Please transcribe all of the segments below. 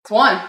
It's one.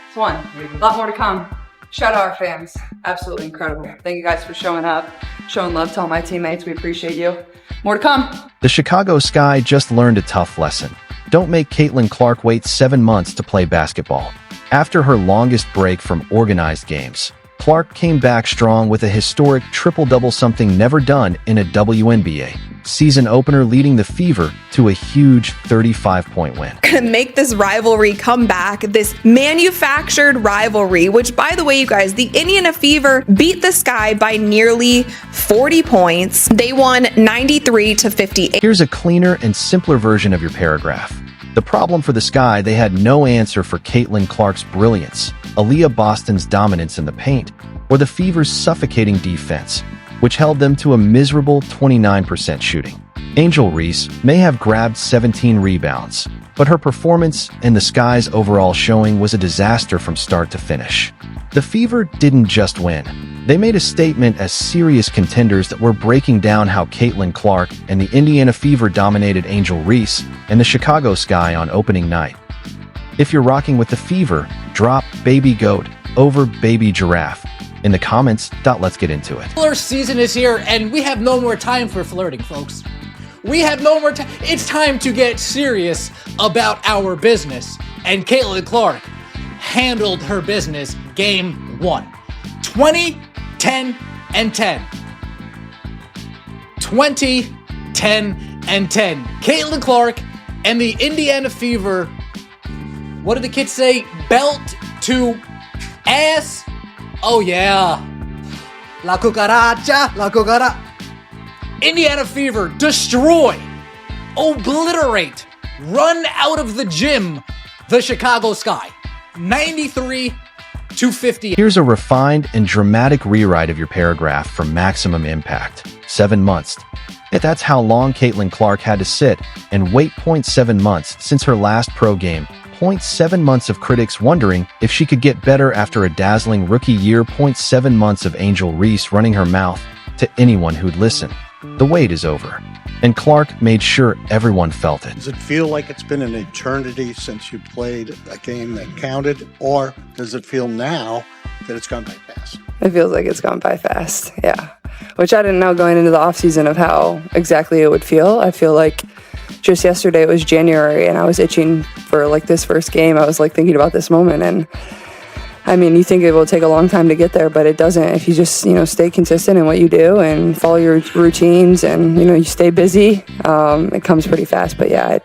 It's one. A lot more to come. Shout out our fans. Absolutely incredible. Thank you guys for showing up, showing love to all my teammates. We appreciate you. More to come. The Chicago Sky just learned a tough lesson. Don't make Caitlin Clark wait 7 months to play basketball. After her longest break from organized games, Clark came back strong with a historic triple-double, something never done in a WNBA season opener, leading the Fever to a huge 35-point win. Make this rivalry come back, this manufactured rivalry, which, by the way, you guys, the Indiana Fever beat the Sky by nearly 40 points. They won 93-58. Here's a cleaner and simpler version of your paragraph. The problem for the Sky: they had no answer for Caitlin Clark's brilliance, Aliyah Boston's dominance in the paint, or the Fever's suffocating defense, which held them to a miserable 29% shooting. Angel Reese may have grabbed 17 rebounds, but her performance and the Sky's overall showing was a disaster from start to finish. The Fever didn't just win. They made a statement as serious contenders that were breaking down how Caitlin Clark and the Indiana Fever dominated Angel Reese and the Chicago Sky on opening night. If you're rocking with the Fever, drop Baby Goat over Baby Giraffe in the comments. Let's get into it. Flirt season is here, and we have no more time for flirting, folks. We have no more time. It's time to get serious about our business. And Caitlin Clark handled her business game 1. 20, 10, and 10. 20, 10, and 10. Caitlin Clark and the Indiana Fever, what did the kids say? Belt to ass. Oh yeah. La cucaracha, la cucaracha. Indiana Fever destroy, obliterate, run out of the gym the Chicago Sky. 93-58. Here's a refined and dramatic rewrite of your paragraph from Maximum Impact. 7 months. That's how long Caitlin Clark had to sit and wait. 0.7 months since her last pro game. 0.7 months of critics wondering if she could get better after a dazzling rookie year. 0.7 months of Angel Reese running her mouth to anyone who'd listen. The wait is over, and Clark made sure everyone felt it. Does it feel like it's been an eternity since you played a game that counted, or does it feel now that it's gone by fast? It feels like it's gone by fast, yeah. Which I didn't know going into the offseason of how exactly it would feel. I feel like just yesterday it was January and I was itching for like this first game. I was like thinking about this moment, and I mean, you think it will take a long time to get there, but it doesn't. If you just, stay consistent in what you do and follow your routines and, you stay busy, it comes pretty fast. But yeah,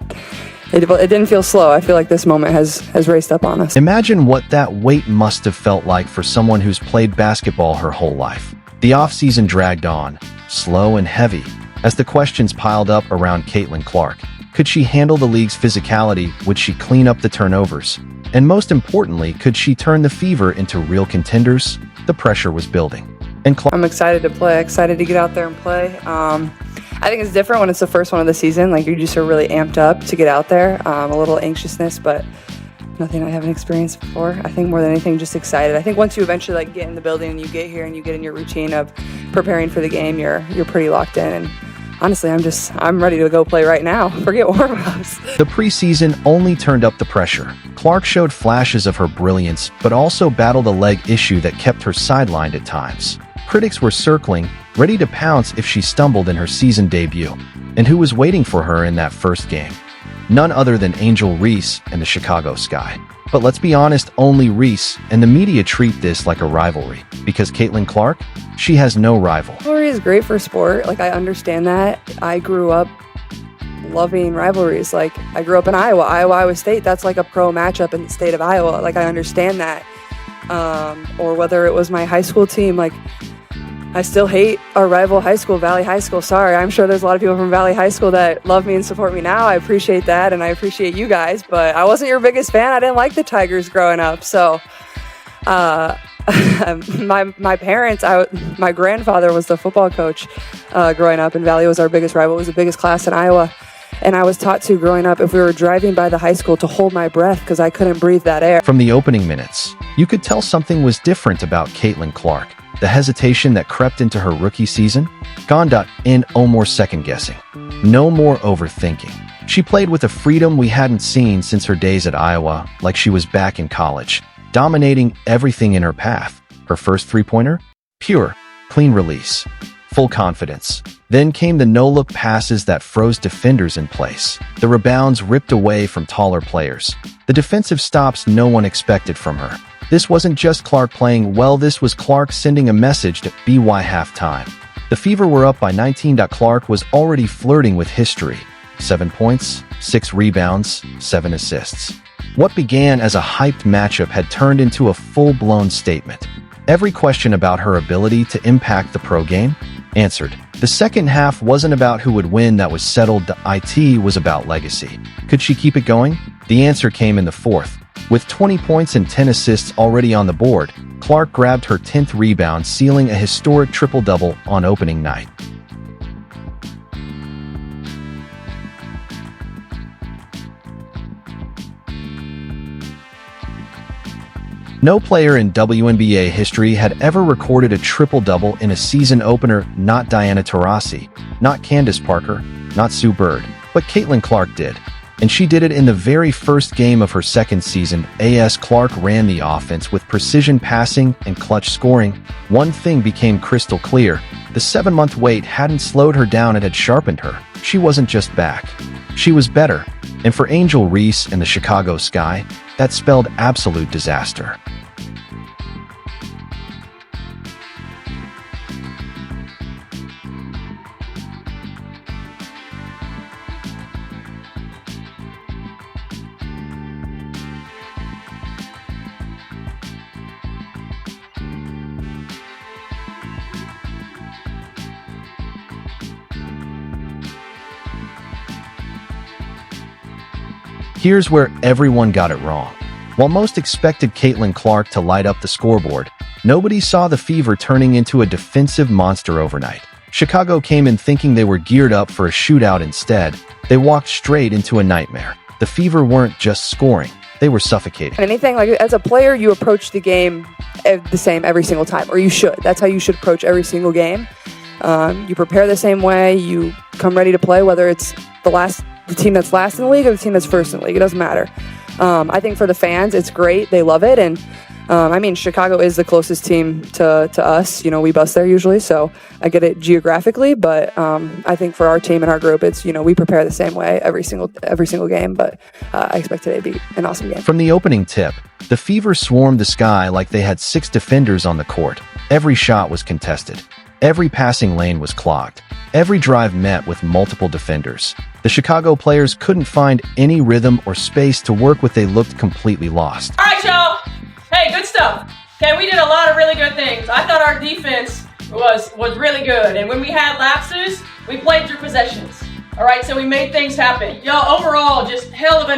it didn't feel slow. I feel like this moment has raced up on us. Imagine what that wait must have felt like for someone who's played basketball her whole life. The offseason dragged on, slow and heavy, as the questions piled up around Caitlin Clark. Could she handle the league's physicality? Would she clean up the turnovers? And most importantly, could she turn the Fever into real contenders? The pressure was building. And I'm excited to play, excited to get out there and play. I think it's different when it's the first one of the season. Like, you just are really amped up to get out there. A little anxiousness, but nothing I haven't experienced before. I think more than anything, just excited. I think once you eventually get in the building and you get here and you get in your routine of preparing for the game, you're pretty locked in. And honestly, I'm ready to go play right now. Forget warm-ups. The preseason only turned up the pressure. Clark showed flashes of her brilliance, but also battled a leg issue that kept her sidelined at times. Critics were circling, ready to pounce if she stumbled in her season debut. And who was waiting for her in that first game? None other than Angel Reese and the Chicago Sky. But let's be honest, only Reese and the media treat this like a rivalry. Because Caitlin Clark, she has no rival. Rivalry is great for sport. Like, I understand that. I grew up loving rivalries. Like, I grew up in Iowa State. That's like a pro matchup in the state of Iowa. Like, I understand that. Or whether it was my high school team, like, I still hate our rival high school, Valley High School. Sorry, I'm sure there's a lot of people from Valley High School that love me and support me now. I appreciate that, and I appreciate you guys, but I wasn't your biggest fan. I didn't like the Tigers growing up. So my parents, my grandfather was the football coach growing up, and Valley was our biggest rival. It was the biggest class in Iowa. And I was taught to, growing up, if we were driving by the high school, to hold my breath because I couldn't breathe that air. From the opening minutes, you could tell something was different about Caitlin Clark. The hesitation that crept into her rookie season? Gone. In no more second guessing. No more overthinking. She played with a freedom we hadn't seen since her days at Iowa, like she was back in college, dominating everything in her path. Her first three-pointer? Pure, clean release. Full confidence. Then came the no-look passes that froze defenders in place. The rebounds ripped away from taller players. The defensive stops no one expected from her. This wasn't just Clark playing well, this was Clark sending a message to BY halftime. The Fever were up by 19. Clark was already flirting with history. 7 points, 6 rebounds, 7 assists. What began as a hyped matchup had turned into a full-blown statement. Every question about her ability to impact the pro game? Answered. The second half wasn't about who would win, that was settled. The IT was about legacy. Could she keep it going? The answer came in the fourth. With 20 points and 10 assists already on the board, Clark grabbed her 10th rebound, sealing a historic triple-double on opening night. No player in WNBA history had ever recorded a triple-double in a season opener, not Diana Taurasi, not Candace Parker, not Sue Bird, but Caitlin Clark did. And she did it in the very first game of her second season. Clark ran the offense with precision passing and clutch scoring. One thing became crystal clear. The 7-month wait hadn't slowed her down, it had sharpened her. She wasn't just back. She was better. And for Angel Reese and the Chicago Sky, that spelled absolute disaster. Here's where everyone got it wrong. While most expected Caitlin Clark to light up the scoreboard, nobody saw the Fever turning into a defensive monster overnight. Chicago came in thinking they were geared up for a shootout. Instead, they walked straight into a nightmare. The Fever weren't just scoring, they were suffocating. Anything, like as a player, you approach the game the same every single time, or you should. That's how you should approach every single game. You prepare the same way, you come ready to play, whether it's the team that's last in the league or the team that's first in the league. It doesn't matter. I think for the fans, it's great. They love it. And Chicago is the closest team to us. We bus there usually, so I get it geographically. But I think for our team and our group, it's, we prepare the same way every single game. But I expect today to be an awesome game. From the opening tip, the Fever swarmed the Sky like they had 6 defenders on the court. Every shot was contested. Every passing lane was clogged. Every drive met with multiple defenders. The Chicago players couldn't find any rhythm or space to work with. They looked completely lost. All right, y'all. Hey, good stuff. Okay, we did a lot of really good things. I thought our defense was really good. And when we had lapses, we played through possessions. All right, so we made things happen. Y'all, overall, just hell of a